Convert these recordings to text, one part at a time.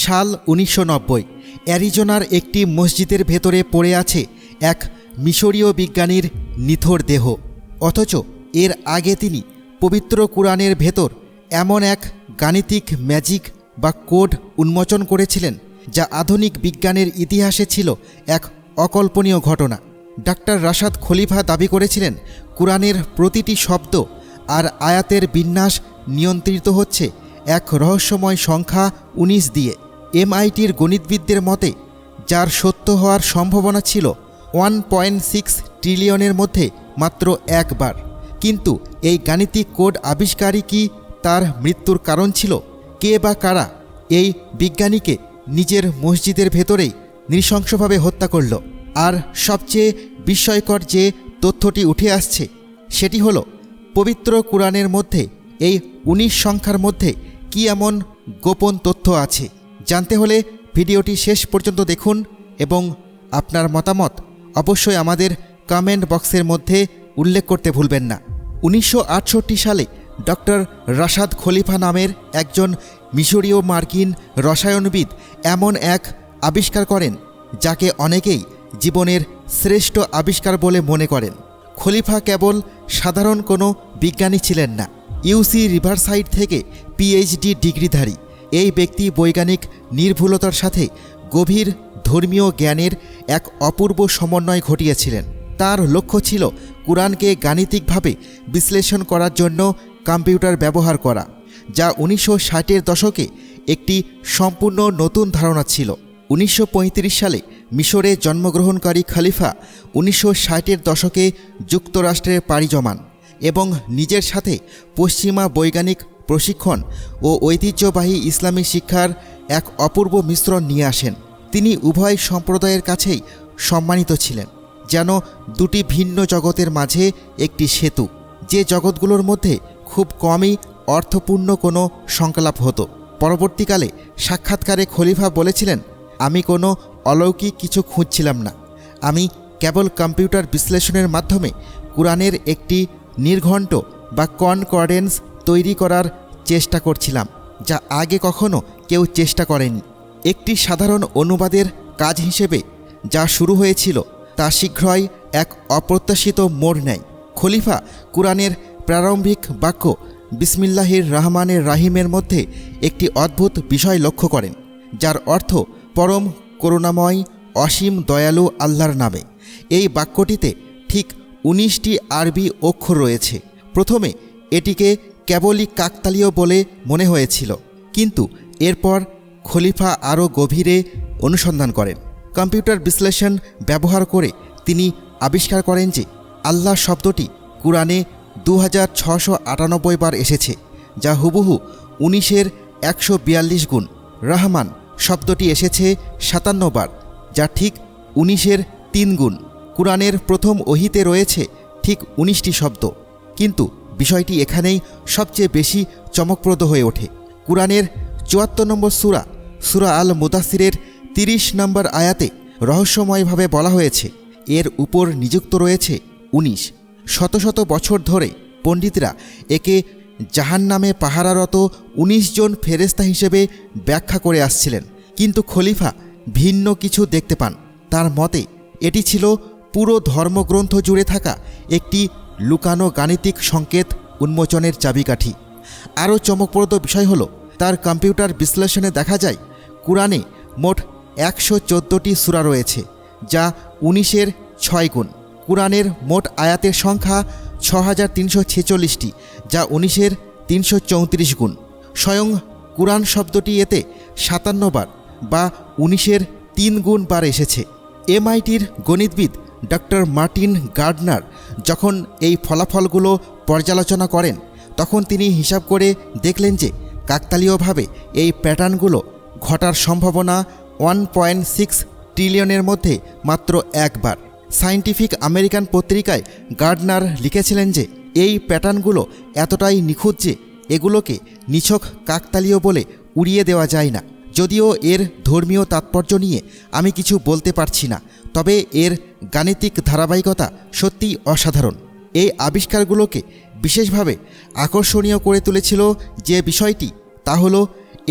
সাল 1990। অ্যারিজোনার একটি মসজিদের ভেতরে পড়ে আছে এক মিশরীয় বিজ্ঞানীর নিথর দেহ। অথচ এর আগে তিনি পবিত্র কুরআনের ভেতর এমন এক গাণিতিক ম্যাজিক বা কোড উন্মোচন করেছিলেন যা আধুনিক বিজ্ঞানের ইতিহাসে ছিল এক অকল্পনীয় ঘটনা। ডাক্তার রাশাদ খলিফা দাবি করেছিলেন কুরআনের প্রতিটি শব্দ আর আয়াতের বিন্যাস নিয়ন্ত্রিত হচ্ছে এক রহস্যময় সংখ্যা 19 দিয়ে। MITর গণিতবিদদের মতে যার সত্য হওয়ার সম্ভাবনা ছিল 1.6 ট্রিলিয়নের মধ্যে মাত্র একবার। কিন্তু এই গাণিতিক কোড আবিষ্কারই কি তার মৃত্যুর কারণ ছিল? কে বা কারা এই বিজ্ঞানীকে নিজের মসজিদের ভেতরেই নৃশংসভাবে হত্যা করল? আর সবচেয়ে বিস্ময়কর যে তথ্যটি উঠে আসছে সেটি হলো পবিত্র কুরআনের মধ্যে এই 19 সংখ্যার মধ্যে কি এমন গোপন তথ্য আছে। জানতে হলে ভিডিওটি শেষ পর্যন্ত দেখুন এবং আপনার মতামত অবশ্যই আমাদের কমেন্ট বক্সের মধ্যে উল্লেখ করতে ভুলবেন না। 1968 সালে ডক্টর রাশাদ খলিফা নামের একজন মিশরীয় মার্কিন রসায়নবিদ এমন এক আবিষ্কার করেন যাকে অনেকেই জীবনের শ্রেষ্ঠ আবিষ্কার বলে মনে করেন। খলিফা কেবল সাধারণ কোনো বিজ্ঞানী ছিলেন না, UC রিভারসাইড থেকে PhD ডিগ্রিধারী এই ব্যক্তি বৈজ্ঞানিক নির্ভুলতার সাথে গভীর ধর্মীয় জ্ঞানের এক অপূর্ব সমন্বয় ঘটিয়েছিলেন। তার লক্ষ্য ছিল কুরআনকে গাণিতিকভাবে বিশ্লেষণ করার জন্য কম্পিউটার ব্যবহার করা, যা 1960-এর দশকে একটি সম্পূর্ণ নতুন ধারণা ছিল। 1935 সালে মিশরে জন্মগ্রহণকারী খলিফা 1960-এর দশকে যুক্তরাষ্ট্রে পাড়ি জমান এবং নিজের সাথে পশ্চিমা বৈজ্ঞানিক প্রশিক্ষণ ও ঐতিহ্যবাহী ইসলামী শিক্ষার এক অপূর্ব মিশ্রণ নিয়ে আসেন। তিনি উভয় সম্প্রদায়ের কাছেই সম্মানিত ছিলেন, যেন দুটি ভিন্ন জগতের মাঝে একটি সেতু, যে জগৎগুলোর মধ্যে খুব কমই অর্থপূর্ণ কোনো সংলাপ হতো। পরবর্তীকালে সাক্ষাৎকারে খলিফা বলেছিলেন, আমি কোনো অলৌকিক কিছু খুঁজছিলাম না, আমি কেবল কম্পিউটার বিশ্লেষণের মাধ্যমে কুরআনের একটি নির্ঘণ্ট বা কনকর্ডেন্স তৈরি করার চেষ্টা করছিলাম, যা আগে কখনো কেউ চেষ্টা করেনি। একটি সাধারণ অনুবাদের কাজ হিসেবে যা শুরু হয়েছিল তা শীঘ্রই এক অপ্রত্যাশিত মোড় নেয়। খলিফা কুরআনের প্রারম্ভিক বাক্য বিসমিল্লাহির রহমানির রাহিমের মধ্যে একটি অদ্ভুত বিষয় লক্ষ্য করেন, যার অর্থ পরম করুণাময় অসীম দয়ালু আল্লাহর নামে। এই বাক্যটিতে ঠিক 19টি আরবি অক্ষর রয়েছে। প্রথমে এটিকে কেবলই কাকতালীয় বলে মনে হয়েছিল, কিন্তু এরপর খলিফা আরও গভীরে অনুসন্ধান করেন। কম্পিউটার বিশ্লেষণ ব্যবহার করে তিনি আবিষ্কার করেন যে আল্লাহ শব্দটি কুরআনে 2698 বার এসেছে, যা হুবহু 19-এর 142 গুণ। রহমান শব্দটি এসেছে 57 বার, যা ঠিক 19-এর 3 গুণ। কুরআনের প্রথম ওহীতে রয়েছে ঠিক 19টি শব্দ, কিন্তু বিষয়টি এখানেই সবচেয়ে বেশি চমকপ্রদ হয়ে ওঠে। কুরআনের 74 নম্বর সূরা আল মুদাসসিরের 30 নম্বর আয়াতে রহস্যময়ভাবে বলা হয়েছে এর উপর নিযুক্ত রয়েছে 19। শত শত বছর ধরে পণ্ডিতরা একে জাহান্নামে পাহারারত 19 জন ফেরেশতা হিসেবে ব্যাখ্যা করে আসছিলেন, কিন্তু খলিফা ভিন্ন কিছু দেখতে পান। তার মতে এটি ছিল পুরো ধর্মগ্রন্থ জুড়ে থাকা একটি লুকানো গাণিতিক সংকেত উন্মোচনের চাবিকাঠি। আরও চমকপ্রদ বিষয় হলো তার কম্পিউটার বিশ্লেষণে দেখা যায় কুরআনে মোট 114টি সূরা রয়েছে, যা 19-এর 6 গুণ। কুরআনের মোট আয়াতের সংখ্যা 6346টি, যা 19-এর 334 গুণ। স্বয়ং কুরআন শব্দটি এতে 57 বার বা 19-এর 3 গুণ বার এসেছে। MITর গণিতবিদ ডক্টর মার্টিন গার্ডনার যখন এই ফলাফলগুলো পর্যালোচনা করেন, তখন তিনি হিসাব করে দেখলেন যে কাকতালীয়ভাবে এই প্যাটার্নগুলো ঘটার সম্ভাবনা 1.6 ট্রিলিয়নের মধ্যে মাত্র একবার। সায়েন্টিফিক আমেরিকান পত্রিকায় গার্ডনার লিখেছিলেন যে এই প্যাটার্নগুলো এতটাই নিখুঁত যে এগুলোকে নিছক কাকতালীয় বলে উড়িয়ে দেওয়া যায় না। যদিও এর ধর্মীয় তাৎপর্য নিয়ে আমি কিছু বলতে পারছি না, তবে এর গাণিতিক ধারাবাহিকতা সত্যিই অসাধারণ। এই আবিষ্কারগুলোকে বিশেষভাবে আকর্ষণীয় করে তুলেছিল যে বিষয়টি, তা হলো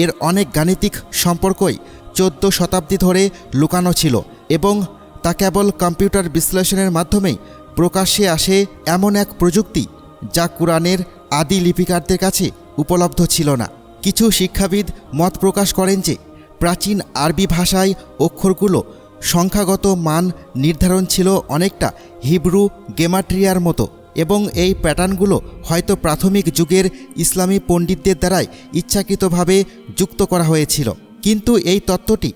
এর অনেক গাণিতিক সম্পর্কই 14 শতাব্দী ধরে লুকানো ছিল এবং তা কেবল কম্পিউটার বিশ্লেষণের মাধ্যমেই প্রকাশ্যে আসে এমন এক প্রযুক্তি যা কুরআনের আদি লিপিকারদের কাছে উপলব্ধ ছিল না। কিছু শিক্ষাবিদ মত প্রকাশ করেন যে প্রাচীন আরবি ভাষায় অক্ষরগুলো সংখ্যাগত মান নির্ধারণ ছিল অনেকটা হিব্রু গেমাট্রিয়ার মতো এবং এই প্যাটার্নগুলো হয়তো প্রাথমিক যুগের ইসলামী পণ্ডিতদের দ্বারাই ইচ্ছাকৃতভাবে যুক্ত করা হয়েছিল। কিন্তু এই তত্ত্বটি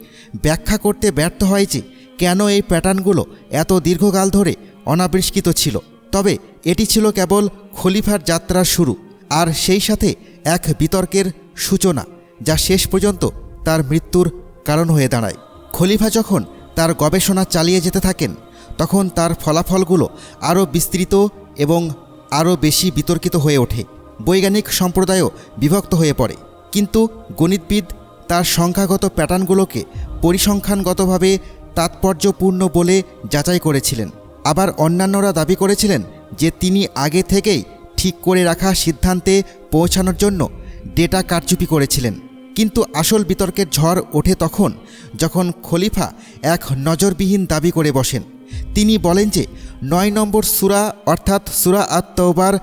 ব্যাখ্যা করতে ব্যর্থ হয় যে কেন এই প্যাটার্নগুলো এত দীর্ঘকাল ধরে অনাবিষ্কৃত ছিল। তবে এটি ছিল কেবল খলিফার যাত্রার শুরু, আর সেই সাথে এক বিতর্কের সূচনা যা শেষ পর্যন্ত তার মৃত্যুর কারণ হয়ে দাঁড়ায়। খলিফা যখন তার গবেষণা চালিয়ে যেতে থাকেন তখন তার ফলাফলগুলো আরও বিস্তৃত এবং আরও বেশি বিতর্কিত হয়ে ওঠে। বৈজ্ঞানিক সম্প্রদায়ও বিভক্ত হয়ে পড়ে, কিন্তু গণিতবিদ তার সংখ্যাগত প্যাটার্নগুলোকে পরিসংখ্যানগতভাবে তাৎপর্যপূর্ণ বলে যাচাই করেছিলেন। আবার অন্যান্যরা দাবি করেছিলেন যে তিনি আগে থেকেই ঠিক করে রাখা সিদ্ধান্তে পৌঁছানোর জন্য ডেটা কারচুপি করেছিলেন। কিন্তু আসল বিতর্কের ঝড় ওঠে তখন যখন খলিফা এক নজরবিহীন দাবি করে বসেন। তিনি বলেন যে 9 নম্বর সূরা অর্থাৎ সূরা আত-তাওবার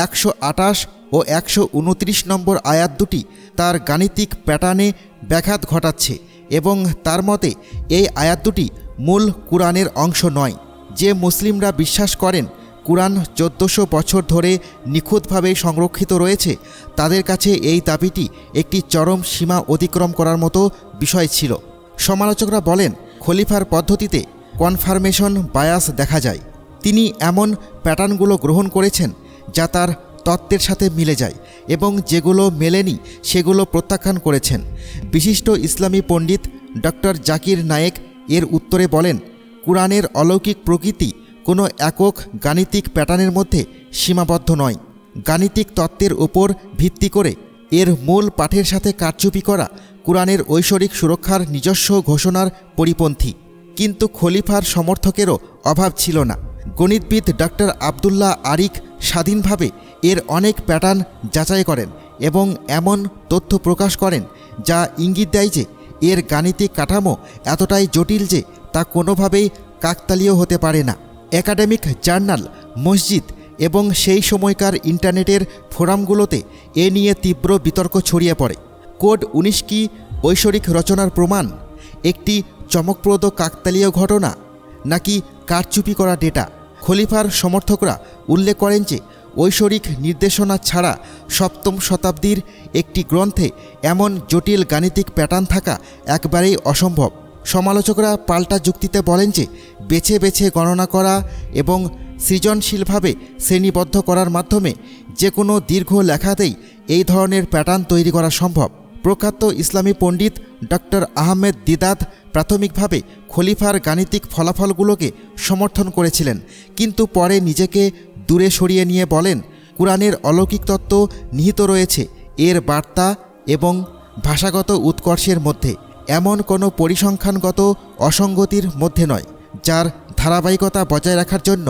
128 ও 129 নম্বর আয়াত দুটি তার গাণিতিক প্যাটার্নে ব্যাঘাত ঘটাচ্ছে এবং তার মতে এই আয়াত দুটি মূল কুরআনের অংশ নয়। যে মুসলিমরা বিশ্বাস করেন কুরআন 1400 বছর ধরে নিখুঁতভাবে সংরক্ষিত রয়েছে, তাদের কাছে এই দাবিটি একটি চরম সীমা অতিক্রম করার মতো বিষয় ছিল। সমালোচকরা বলেন খলিফার পদ্ধতিতে কনফার্মেশন বায়াস দেখা যায়। তিনি এমন প্যাটার্নগুলো গ্রহণ করেছেন যা তার তত্ত্বের সাথে মিলে যায় এবং যেগুলো মেলেনি সেগুলো প্রত্যাখ্যান করেছেন। বিশিষ্ট ইসলামী পণ্ডিত ডক্টর জাকির নায়েক এর উত্তরে বলেন, কুরআনের অলৌকিক প্রকৃতি কোনো একক গাণিতিক প্যাটার্নের মধ্যে সীমাবদ্ধ নয়। গাণিতিক তত্ত্বের ওপর ভিত্তি করে এর মূল পাঠের সাথে কারচুপি করা কুরআনের ঐশ্বরিক সুরক্ষার নিজস্ব ঘোষণার পরিপন্থী। কিন্তু খলিফার সমর্থকেরও অভাব ছিল না। গণিতবিদ ডক্টর আবদুল্লাহ আরিক স্বাধীনভাবে এর অনেক প্যাটার্ন যাচাই করেন এবং এমন তথ্য প্রকাশ করেন যা ইঙ্গিত দেয় যে এর গাণিতিক কাঠামো এতটাই জটিল যে তা কোনোভাবেই কাকতালীয় হতে পারে না। একাডেমিক জার্নাল, মসজিদ এবং সেই সময়কার ইন্টারনেটের ফোরামগুলোতে এ নিয়ে তীব্র বিতর্ক ছড়িয়ে পড়ে। কোড 19 কি ঐশ্বরিক রচনার প্রমাণ, একটি চমকপ্রদ কাকতালীয় ঘটনা, নাকি কারচুপি করা ডেটা? খলিফার সমর্থকরা উল্লেখ করেন যে ঐশ্বরিক নির্দেশনা ছাড়া 7ম শতাব্দীর একটি গ্রন্থে এমন জটিল গাণিতিক প্যাটার্ন থাকা একবারেই অসম্ভব। সমালোচকরা পাল্টা যুক্তিতে বলেন যে বেছে বেছে গণনা করা এবং সৃজনশীলভাবে শ্রেণীবদ্ধ করার মাধ্যমে যে কোনো দীর্ঘ লেখাতেই এই ধরনের প্যাটার্ন তৈরি করা সম্ভব। প্রখ্যাত ইসলামী পণ্ডিত ডক্টর আহমেদ দিদাত প্রাথমিকভাবে খলিফার গাণিতিক ফলাফলগুলোকে সমর্থন করেছিলেন, কিন্তু পরে নিজেকে দূরে সরিয়ে নিয়ে বলেন, কুরআনের অলৌকিক তত্ত্ব নিহিত রয়েছে এর বার্তা এবং ভাষাগত উৎকর্ষের মধ্যে, এমন কোনো পরিসংখ্যানগত অসঙ্গতির মধ্যে নয় যার ধারাবাহিকতা বজায় রাখার জন্য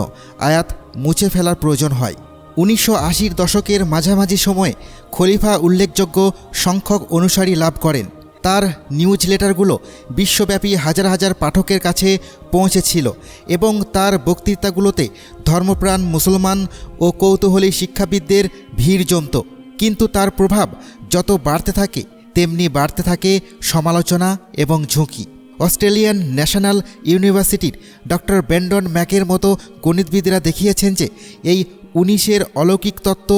আয়াত মুছে ফেলার প্রয়োজন হয়। 1980-র দশকের মাঝামাঝি সময়ে খলিফা উল্লেখযোগ্য সংখ্যক অনুসারী লাভ করেন। তার নিউজলেটারগুলো বিশ্বব্যাপী হাজার হাজার পাঠকের কাছে পৌঁছেছিল এবং তার বক্তৃতাগুলোতে ধর্মপ্রাণ মুসলমান ও কৌতূহলী শিক্ষাবিদদের ভিড় জমত। কিন্তু তার প্রভাব যত বাড়তে থাকে তেমনি বাড়তে থাকে সমালোচনা এবং ঝুঁকি। অস্ট্রেলিয়ান ন্যাশনাল ইউনিভার্সিটির ডক্টর ব্রেন্ডন ম্যাকের মতো গণিতবিদরা দেখিয়েছেন যে এই 19-এর অলৌকিক তত্ত্ব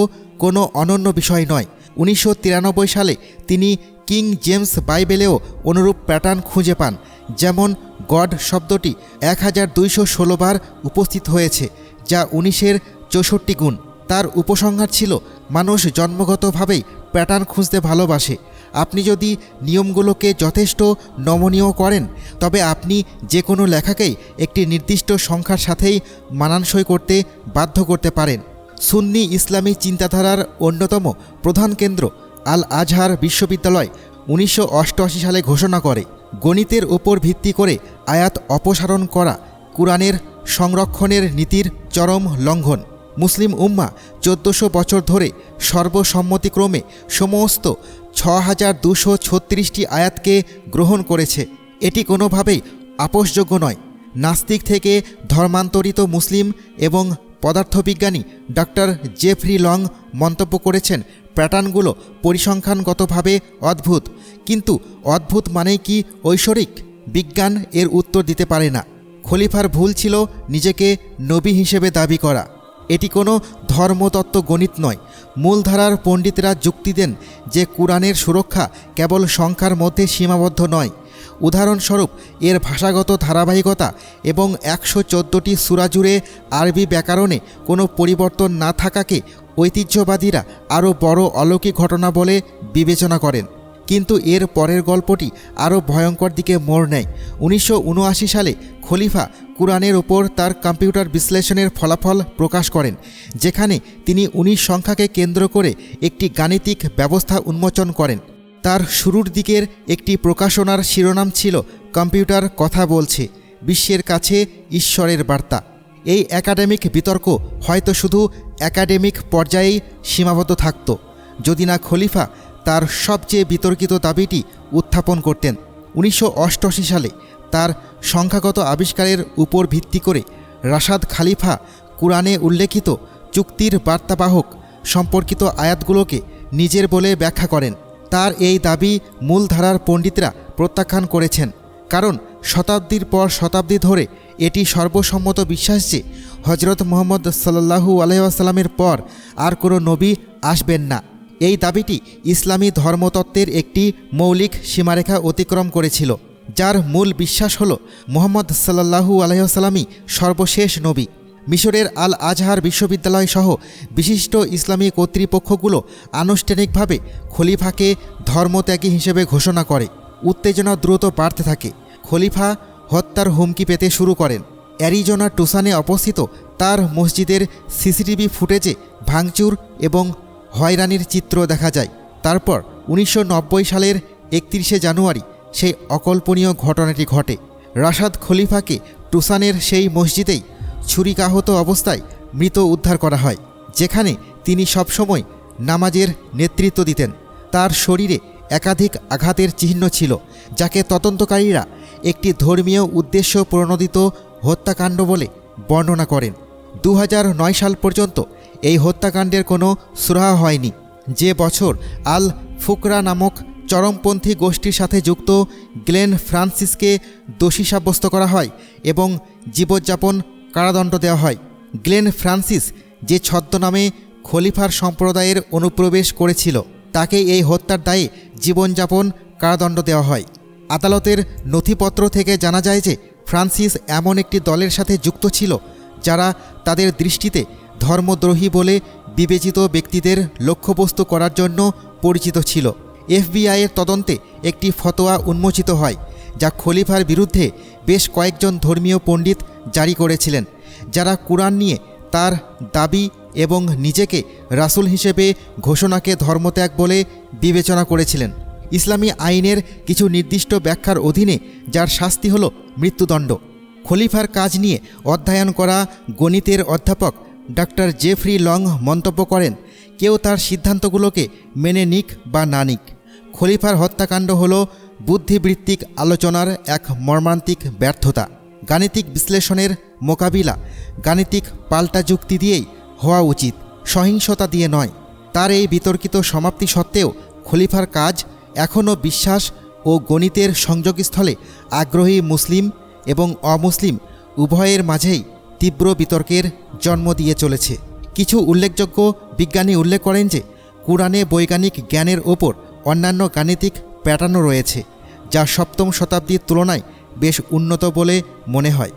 কোনো অনন্য বিষয় নয়। 1993 সালে তিনি কিং জেমস বাইবেলেও অনুরূপ প্যাটার্ন খুঁজে পান, যেমন গড শব্দটি 1216 বার উপস্থিত হয়েছে, যা 19-এর 64 গুণ। তার উপসংহার ছিল, মানুষ জন্মগতভাবেই প্যাটার্ন খুঁজতে ভালোবাসে। আপনি যদি নিয়মগুলোকে যথেষ্ট নমনীয় করেন তবে আপনি যে কোনো লেখাকেই একটি নির্দিষ্ট সংখ্যার সাথেই মানানসই করতে বাধ্য করতে পারেন। সুন্নি ইসলামী চিন্তাধারার অন্যতম প্রধান কেন্দ্র আল আজহার বিশ্ববিদ্যালয় 1988 সালে ঘোষণা করে, গণিতের ওপর ভিত্তি করে আয়াত অপসারণ করা কুরআনের সংরক্ষণের নীতির চরম লঙ্ঘন। মুসলিম উম্মা 1400 বছর ধরে সর্বসম্মতিক্রমে সমস্ত 6236টি আয়াতকে গ্রহণ করেছে। এটি কোনোভাবেই আপোষযোগ্য নয়। নাস্তিক থেকে ধর্মান্তরিত মুসলিম এবং পদার্থবিজ্ঞানী ডক্টর জেফরি লং মন্তব্য করেছেন, প্যাটার্নগুলো পরিসংখ্যানগতভাবে অদ্ভুত, কিন্তু অদ্ভুত মানেই কি ঐশ্বরিক? বিজ্ঞান এর উত্তর দিতে পারে না। খলিফার ভুল ছিল নিজেকে নবী হিসেবে দাবি করা। এটি কোনো ধর্মতত্ত্ব গণিত নয়। মূলধারার পণ্ডিতরা যুক্তি দেন যে কুরআনের সুরক্ষা কেবল সংখ্যার মধ্যে সীমাবদ্ধ নয়। উদাহরণস্বরূপ এর ভাষাগত ধারাবাহিকতা এবং 114টি সূরা জুড়ে আরবি ব্যাকরণে কোনো পরিবর্তন না থাকাকে ঐতিহ্যবাদীরা আরও বড় অলৌকিক ঘটনা বলে বিবেচনা করেন। কিন্তু এর পরের গল্পটি আরও ভয়ঙ্কর দিকে মোড় নেয়। 1979 সালে খলিফা কুরআনের ওপর তার কম্পিউটার বিশ্লেষণের ফলাফল প্রকাশ করেন, যেখানে তিনি 19 সংখ্যাকে কেন্দ্র করে একটি গাণিতিক ব্যবস্থা উন্মোচন করেন। তার শুরুর দিকের একটি প্রকাশনার শিরোনাম ছিল কম্পিউটার কথা বলছে, বিশ্বের কাছে ঈশ্বরের বার্তা। এই একাডেমিক বিতর্ক হয়তো শুধু একাডেমিক পর্যায়েই সীমাবদ্ধ থাকত, যদি না খলিফা তার সবচেয়ে বিতর্কিত দাবিটি উত্থাপন করতেন। 1988 সালে তার সংখ্যাগত আবিষ্কারের উপর ভিত্তি করে রাশাদ খালিফা কুরআনে উল্লেখিত চুক্তির বার্তাবাহক সম্পর্কিত আয়াতগুলোকে নিজের বলে ব্যাখ্যা করেন। তার এই দাবি মূলধারার পণ্ডিতরা প্রত্যাখ্যান করেছেন, কারণ শতাব্দীর পর শতাব্দী ধরে এটি সর্বসম্মত বিশ্বাস যে হজরত মুহাম্মদ সাল্লাল্লাহু আলাইহি ওয়াসাল্লামের পর আর কোনো নবী আসবেন না। এই দাবিটি ইসলামী ধর্মতত্ত্বের একটি মৌলিক সীমারেখা অতিক্রম করেছিল, যার মূল বিশ্বাস হল মুহাম্মদ সাল্লাল্লাহু আলাইহি ওয়াসাল্লামই সর্বশেষ নবী। মিশরের আল আজহার বিশ্ববিদ্যালয় সহ বিশিষ্ট ইসলামী কর্তৃপক্ষগুলো আনুষ্ঠানিকভাবে খলিফাকে ধর্মত্যাগী হিসেবে ঘোষণা করে। উত্তেজনা দ্রুত বাড়তে থাকে। খলিফা হত্যার হুমকি পেতে শুরু করেন। অ্যারিজোনার টুসানে অবস্থিত তার মসজিদের সিসিটিভি ফুটেজে ভাঙচুর এবং হয়রানির চিত্র দেখা যায়। তারপর 1990 সালের 31শে জানুয়ারি সেই অকল্পনীয় ঘটনাটি ঘটে। রাশাদ খলিফাকে টুসানের সেই মসজিদেই ছুরিকাহত অবস্থায় মৃত উদ্ধার করা হয়, যেখানে তিনি সবসময় নামাজের নেতৃত্ব দিতেন। তার শরীরে একাধিক আঘাতের চিহ্ন ছিল, যাকে তদন্তকারীরা একটি ধর্মীয় উদ্দেশ্য প্রণোদিত হত্যাকাণ্ড বলে বর্ণনা করেন। 2009 সাল পর্যন্ত এই হত্যাকাণ্ডের কোনো সুরাহা হয়নি। যে বছর আল ফুকরা নামক চরমপন্থী গোষ্ঠীর সাথে যুক্ত গ্লেন ফ্রান্সিসকে দোষী সাব্যস্ত করা হয় এবং জীবনযাপন কারাদণ্ড দেওয়া হয়। গ্লেন ফ্রান্সিস যে ছদ্মনামে খলিফার সম্প্রদায়ের অনুপ্রবেশ করেছিল, তাকে এই হত্যার দায়ে জীবনযাপন কারাদণ্ড দেওয়া হয়। আদালতের নথিপত্র থেকে জানা যায় যে ফ্রান্সিস এমন একটি দলের সাথে যুক্ত ছিল যারা তাদের দৃষ্টিতে ধর্মদ্রোহী বলে বিবেচিত ব্যক্তিদের লক্ষ্যবস্তু করার জন্য পরিচিত ছিল। এফবিআইয়ের তদন্তে একটি ফতোয়া উন্মোচিত হয়, যা খলিফার বিরুদ্ধে বেশ কয়েকজন ধর্মীয় পণ্ডিত জারি করেছিলেন, যারা কুরআন নিয়ে তার দাবি এবং নিজেকে রাসূল হিসেবে ঘোষণাকে ধর্মত্যাগ বলে বিবেচনা করেছিলেন। ইসলামী আইনের কিছু নির্দিষ্ট ব্যাখ্যার অধীনে যার শাস্তি হল মৃত্যুদণ্ড। খলিফার কাজ নিয়ে অধ্যয়ন করা গণিতের অধ্যাপক ডক্টর জেফরি লং মন্তব্য করেন, কেউ তার সিদ্ধান্তগুলোকে মেনে নিক বা না নিক, খলিফার হত্যাকাণ্ড হল বুদ্ধিবৃত্তিক আলোচনার এক মর্মান্তিক ব্যর্থতা। গাণিতিক বিশ্লেষণের মোকাবিলা গাণিতিক পাল্টা যুক্তি দিয়েই হওয়া উচিত, সহিংসতা দিয়ে নয়। তার এই বিতর্কিত সমাপ্তি সত্ত্বেও খলিফার কাজ এখনও বিশ্বাস ও গণিতের সংযোগস্থলে আগ্রহী মুসলিম এবং অমুসলিম উভয়ের মাঝেই তীব্র বিতর্কের জন্ম দিয়ে চলেছে। কিছু উল্লেখযোগ্য বিজ্ঞানী উল্লেখ করেন যে কুরআনে বৈজ্ঞানিক জ্ঞানের ওপর অন্যান্য গাণিতিক প্যাটার্নও রয়েছে, যা সপ্তম শতাব্দীর তুলনায় বেশ উন্নত বলে মনে হয়।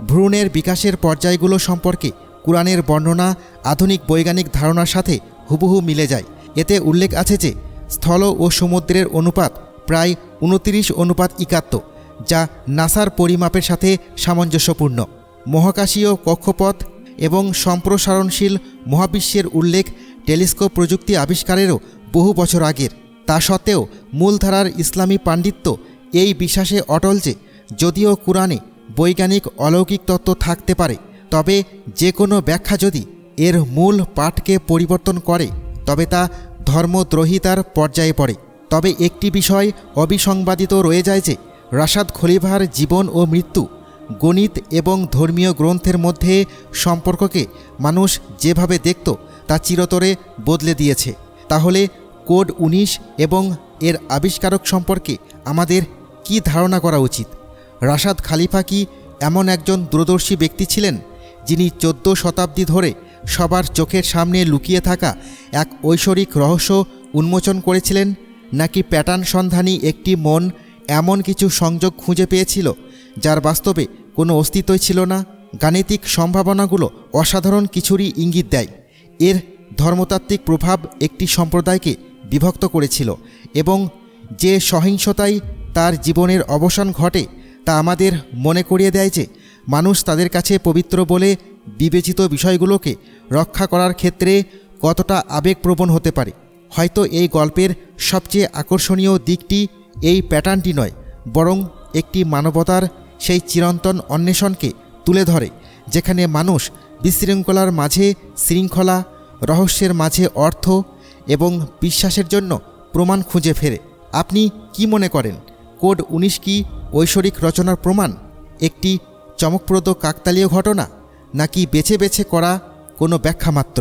ভ্রূণের বিকাশের পর্যায়গুলো সম্পর্কে কুরআনের বর্ণনা আধুনিক বৈজ্ঞানিক ধারণার সাথে হুবহু মিলে যায়। এতে উল্লেখ আছে যে স্থল ও সমুদ্রের অনুপাত প্রায় 29:71, যা নাসার পরিমাপের সাথে সামঞ্জস্যপূর্ণ। মহাকাশীয় কক্ষপথ এবং সম্প্রসারণশীল মহাবিশ্বের উল্লেখ টেলিস্কোপ প্রযুক্তি আবিষ্কারেরও বহু বছর আগের। তা সত্ত্বেও মূলধারার ইসলামী পাণ্ডিত্য এই বিশ্বাসে অটল যে যদিও কুরআনে বৈজ্ঞানিক অলৌকিক তত্ত্ব থাকতে পারে, তবে যে কোনো ব্যাখ্যা যদি এর মূল পাঠকে পরিবর্তন করে তবে তা ধর্মদ্রোহিতার পর্যায়ে পড়ে। তবে একটি বিষয় অবিসংবাদিত রয়ে যায় যে রাশাদ খলিফার জীবন ও মৃত্যু গণিত এবং ধর্মীয় গ্রন্থের মধ্যে সম্পর্ককে মানুষ যেভাবে দেখত তা চিরতরে বদলে দিয়েছে। তাহলে কোড 19 এবং এর আবিষ্কারক সম্পর্কে আমাদের কি ধারণা করা উচিত? রাশাদ খলিফা কি এমন একজন দূরদর্শী ব্যক্তি ছিলেন যিনি 14 শতাব্দী ধরে সবার চোখের সামনে লুকিয়ে থাকা এক ঐশ্বরিক রহস্য উন্মোচন করেছিলেন, নাকি প্যাটার্ন সন্ধানী একটি মন এমন কিছু সংযোগ খুঁজে পেয়েছিল যার বাস্তবে কোনো অস্তিত্বই ছিল না? গাণিতিক সম্ভাবনাগুলো অসাধারণ কিছুরই ইঙ্গিত দেয়। এর ধর্মতাত্ত্বিক প্রভাব একটি সম্প্রদায়কে বিভক্ত করেছিল এবং যে সহিংসতায় তার জীবনের অবসান ঘটে তা আমাদের মনে করিয়ে দেয় যে মানুষ তাদের কাছে পবিত্র বলে বিবেচিত বিষয়গুলোকে রক্ষা করার ক্ষেত্রে কতটা আবেগপ্রবণ হতে পারে। হয়তো এই গল্পের সবচেয়ে আকর্ষণীয় দিকটি এই প্যাটার্নটি নয়, বরং একটি মানবতার সেই চিরন্তন অন্বেষণকে তুলে ধরে যেখানে মানুষ বিশৃঙ্খলার মাঝে শৃঙ্খলা, রহস্যের মাঝে অর্থ এবং বিশ্বাসের জন্য প্রমাণ খুঁজে ফেরে। আপনি কি মনে করেন, কোড 19 কি ঐশ্বরিক রচনার প্রমাণ, একটি চমকপ্রদ কাকতালীয় ঘটনা, নাকি বেছে বেছে করা কোনো ব্যাখ্যা মাত্র?